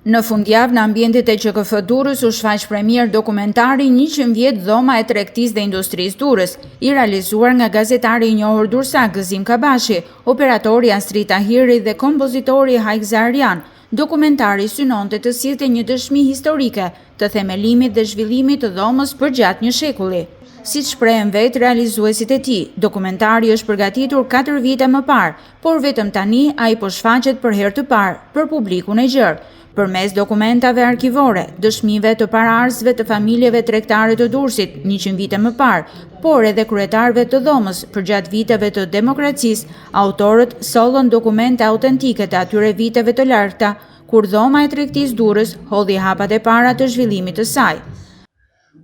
Në fundjavë në ambientit e QKF Durrës u shfaq premier dokumentari 100 vjet dhoma e tregtisë dhe industrisë Durrës, i realizuar nga gazetari i njohur durrësak Gëzim Kabashi, operatori Astrid Tahiri dhe kompozitori Hajk Zarian. Dokumentari synonte të sillte një dëshmi historike të themelimit dhe zhvillimit të dhomës përgjatë një shekulli. Siç shprehen vetë realizuesit e tij, dokumentari është përgatitur 4 vite më parë, por vetëm tani ai po shfaqet për herë të parë për publikun e gjerë. Përmes dokumentave arkivore, dëshmive të paraarsëve të familjeve tregtare të Durrësit 100 vite më parë, por edhe kryetarëve të dhomës përgjatë viteve të demokracisë, autorët sollën dokumente autentike të atyre viteve të larta, kur dhoma e tregtisë Durrës hodhi hapat e para të zhvillimit të saj.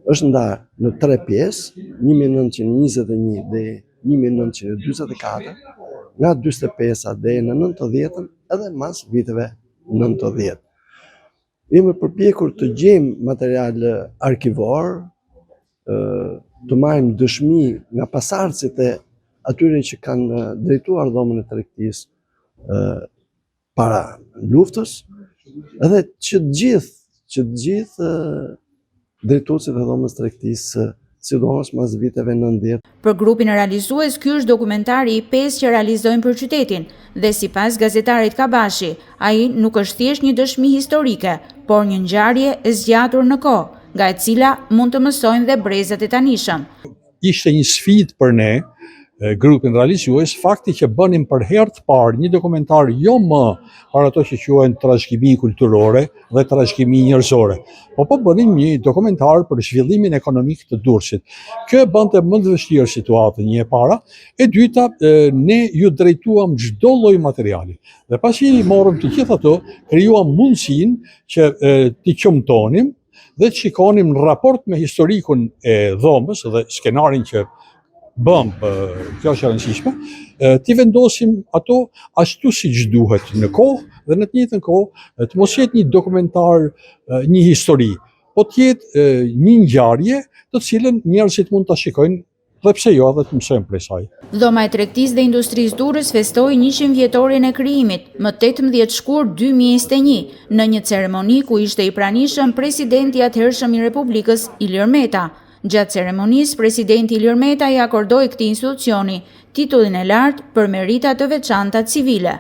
Është ndarë në 3 pjesë, 1921 dhe 1944, nga 45-a deri në 90-ën edhe mas viteve 90. Jemi përpjekur të gjejmë material arkivor, të marrim dëshmi nga pasardhësit e atyre që kanë drejtuar dhomën e tregtisë para luftës, edhe që të gjithë drejtuesit e dhomës tregtisë, sidomos mas viteve 90. Për grupin realizues, ky është dokumentari i 5 që realizojnë për qytetin, dhe sipas gazetarit Kabashi, ai nuk është thjesht një dëshmi historike, por një ngjarje e zgjatur në kohë, nga e cila mund të mësojnë dhe brezat e tanishëm. Ishte një sfidë për ne, grupin realizues, fakti që bënim për herë të parë një dokumentar jo më për ato që quhen trashëgimi kulturore dhe trashëgimi njerëzore, po bënim një dokumentar për zhvillimin ekonomik të Durrësit. Kjo e bënte më të vështirë situatën një e para, e dyta ne ju drejtuam çdo lloj materiali. Dhe pasi morëm të gjithë ato, krijuam mundësinë që t'i qumtonim dhe të shikonim në raport me historikun e dhomës dhe skenarin që kjo është e rëndësishme, t'i vendosim ato ashtu siç duhet në kohë dhe në të njëjtën kohë të mos jetë një dokumentar, një histori, po të jetë një ngjarje të cilën njerëzit mund ta shikojnë dhe pse jo edhe të mësojnë prej saj. Dhoma e tregtisë dhe industrisë Durrës festoi 100 vjetorin e krijimit më 18 shkurt 2021 në një ceremoni ku ishte i pranishëm presidenti i atëhershëm i Republikës Ilir Meta. Gjatë ceremonisë, presidenti Ilir Meta i akordoi këtij institucioni titullin e lartë për merita të veçanta civile.